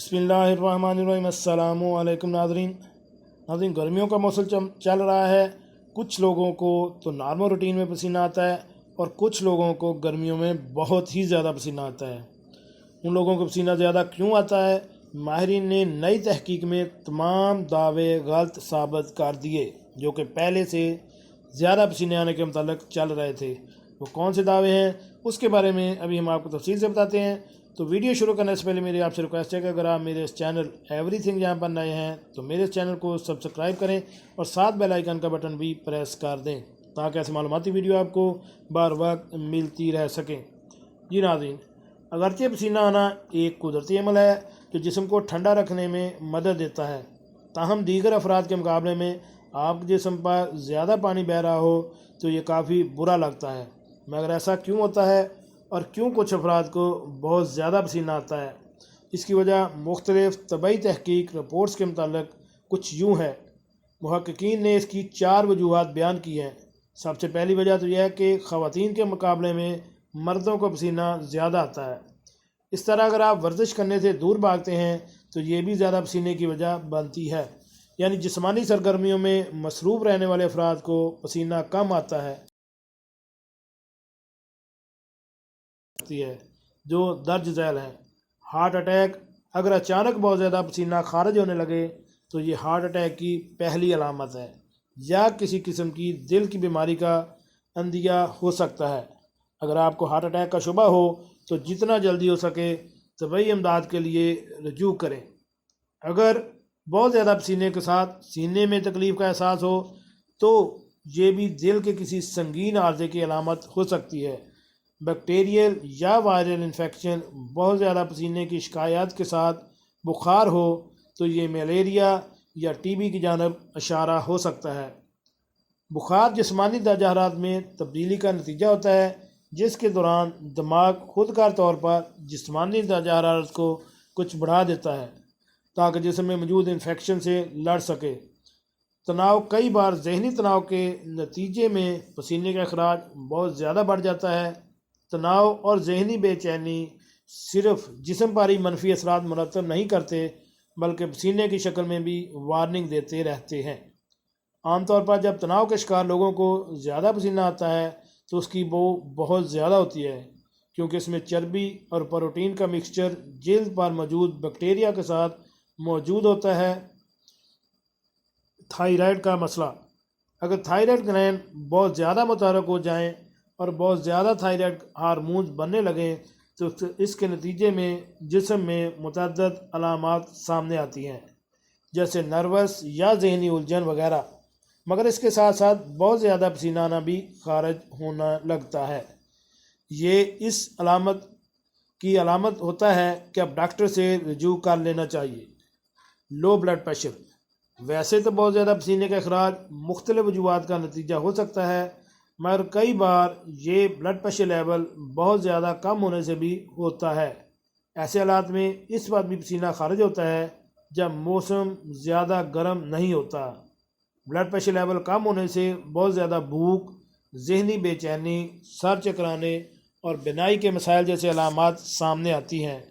बिस्मिल्लाहिर्रहमानिर्रहीम। अस्सलामु अलैकुम नाज़रीन, गर्मियों का मौसम चल रहा है। कुछ लोगों को तो नॉर्मल रूटीन में पसीना आता है और कुछ लोगों को गर्मियों में बहुत ही ज़्यादा पसीना आता है। उन लोगों को पसीना ज़्यादा क्यों आता है, माहिरीन ने नई तहकीक में तमाम दावे गलत साबित कर दिए जो कि पहले से ज़्यादा पसीने आने के मुतालिक चल रहे थे। वो कौन से दावे हैं उसके बारे में अभी हम आपको तफसील से बताते हैं। तो वीडियो शुरू करने से पहले मेरी आपसे रिक्वेस्ट है कि अगर आप मेरे इस चैनल एवरीथिंग यहाँ पर नए हैं तो मेरे इस चैनल को सब्सक्राइब करें और साथ बेल आइकन का बटन भी प्रेस कर दें ताकि ऐसी मालूमाती वीडियो आपको बार वक्त मिलती रह सकें। जी नाज़रीन, अगरचे पसीना आना एक कुदरती अमल है जो जिस्म को ठंडा रखने में मदद देता है, ताहम दीगर अफराद के मुकाबले में आपके जिस्म पर ज़्यादा पानी बह रहा हो तो ये काफ़ी बुरा लगता है। मगर ऐसा क्यों होता है और क्यों कुछ अफराद को बहुत ज़्यादा पसीना आता है, इसकी वजह मुख्तलिफ़ तबई तहकीक रिपोर्ट्स के मुताबिक कुछ यूँ है। मुहक्किकीन ने इसकी 4 वजूहात बयान की हैं। सबसे पहली वजह तो यह है कि ख़वातीन के मुकाबले में मर्दों को पसीना ज़्यादा आता है। इस तरह अगर आप वर्जिश करने से दूर भागते हैं तो ये भी ज़्यादा पसीने की वजह बनती है, यानी जिस्मानी सरगर्मियों में मसरूफ़ रहने वाले अफराद को पसीना कम आता है जो दर्ज झैल हैं। हार्ट अटैक, अगर अचानक बहुत ज़्यादा पसीना खारिज होने लगे तो ये हार्ट अटैक की पहली अलामत है, या किसी किस्म की दिल की बीमारी का अंदिया हो सकता है। अगर आपको हार्ट अटैक का शुबा हो तो जितना जल्दी हो सके तबई इमदाद के लिए रजू करें। अगर बहुत ज़्यादा पसीने के साथ सीने में तकलीफ़ का एहसास हो तो ये भी दिल के किसी संगीन आर्ज़े की अलामत हो सकती है। बैक्टीरियल या वायरल इन्फेक्शन, बहुत ज़्यादा पसीने की शिकायत के साथ बुखार हो तो ये मलेरिया या टीबी की जानब इशारा हो सकता है। बुखार जिस्मानी दर्जा हरारत में तब्दीली का नतीजा होता है जिसके दौरान दिमाग खुदकार तौर पर जिस्मानी दर्जा हरारत को कुछ बढ़ा देता है ताकि जिस्म में मौजूद इन्फेक्शन से लड़ सके। तनाव, कई बार जहनी तनाव के नतीजे में पसीने का अखराज बहुत ज़्यादा बढ़ जाता है। तनाव और जहनी बेचैनी सिर्फ जिस्म पर ही मनफी असरात मुरतब नहीं करते बल्कि पसीने की शक्ल में भी वार्निंग देते रहते हैं। आमतौर पर जब तनाव के शिकार लोगों को ज़्यादा पसीना आता है तो उसकी बो बहुत ज़्यादा होती है क्योंकि इसमें चर्बी और प्रोटीन का मिक्सचर जल्द पर मौजूद बैक्टीरिया के साथ मौजूद होता है। थायराइड का मसला, अगर थायराइड ग्लैंड बहुत ज़्यादा मुतहरक हो जाएं और बहुत ज़्यादा थायराइड हार्मोन्स बनने लगें तो इसके नतीजे में जिस्म में मुतअद्दिद अलामात सामने आती हैं जैसे नर्वस या जहनी उलझन वगैरह। मगर इसके साथ साथ बहुत ज़्यादा पसीना आना भी खारिज होना लगता है। ये इस की अलामत होता है कि अब डॉक्टर से रजू कर लेना चाहिए। लो ब्लड प्रेशर, वैसे तो बहुत ज़्यादा पसीने का अखराज मुख्तलिफ वजूहात का नतीजा हो सकता है मगर कई बार ये ब्लड प्रेशर लेवल बहुत ज़्यादा कम होने से भी होता है। ऐसे हालात में इस वक्त भी पसीना खारिज होता है जब मौसम ज़्यादा गर्म नहीं होता। ब्लड प्रेशर लेवल कम होने से बहुत ज़्यादा भूख, जहनी बेचैनी, सर चकराने और बिनाई के मसाइल जैसे अलामात सामने आती हैं।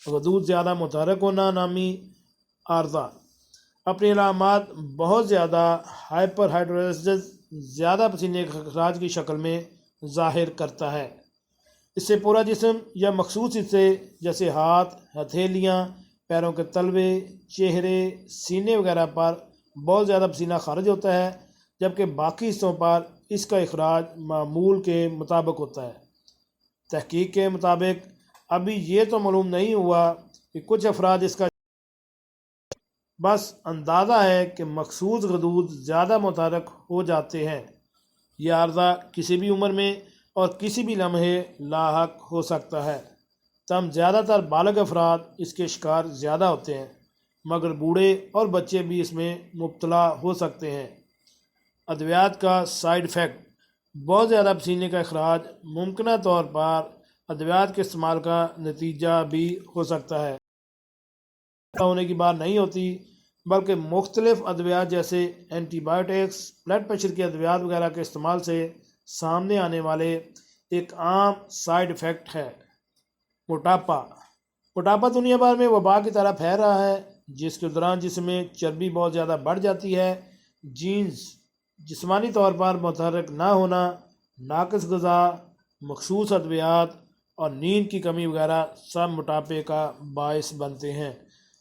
वजूद ज़्यादा मुतहरक होना नामी आर्जा अपनी अलामात बहुत ज़्यादा हाइपर हाइड्रोसिस, ज़्यादा पसीने के अखराज की शक्ल में ज़ाहिर करता है। इससे पूरा जिस्म या मखसूस हिस्से जैसे हाथ, हथेलियाँ, पैरों के तलवे, चेहरे, सीने वगैरह पर बहुत ज़्यादा पसीना खारिज होता है जबकि बाकी हिस्सों पर इसका अखराज मामूल के मुताबिक होता है। तहकीक के मुताबिक अभी ये तो मालूम नहीं हुआ कि कुछ अफराद इसका बस अंदाज़ा है कि मखसूस गदूद ज़्यादा मुतहरक हो जाते हैं। यह आर्ज़ा किसी भी उम्र में और किसी भी लम्हे लाहक हो सकता है। तम ज़्यादातर बालग अफराद इसके शिकार ज़्यादा होते हैं मगर बूढ़े और बच्चे भी इसमें मुब्तला हो सकते हैं। अद्वियात का साइड इफ़ेक्ट, बहुत ज़्यादा पसीने का अखराज मुमकिन तौर पर अद्वियात के इस्तेमाल का नतीजा भी हो सकता है। होने की बात नहीं होती बल्कि मुख्तलिफ अद्वियात जैसे एंटीबायोटिक्स, ब्लड प्रेशर की अद्वियात वगैरह के इस्तेमाल से सामने आने वाले एक आम साइड इफ़ेक्ट है। मोटापा, موٹاپا دنیا بھر میں وبا کی طرح پھیل رہا ہے، جس کے دوران جسم میں چربی بہت زیادہ بڑھ جاتی ہے۔ جینز، جسمانی طور پر متحرک نہ ہونا، ناقص غذا، مخصوص ادویات اور نیند کی کمی وغیرہ سب موٹاپے کا باعث بنتے ہیں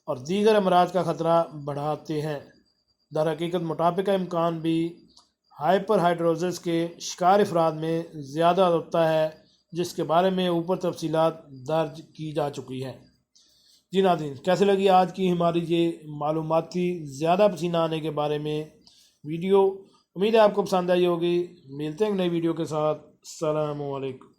اور دیگر امراض کا خطرہ بڑھاتے ہیں۔ در حقیقت موٹاپے کا امکان بھی ہائپر ہائیڈروزس کے شکار افراد میں زیادہ ہوتا ہے، جس کے بارے میں اوپر تفصیلات درج کی جا چکی ہیں۔ جی ناظرین، کیسے لگی آج کی ہماری یہ معلوماتی زیادہ پسینہ آنے کے بارے میں ویڈیو؟ امید ہے آپ کو پسند آئی ہوگی۔ ملتے ہیں نئی ویڈیو کے ساتھ۔ السلام علیکم۔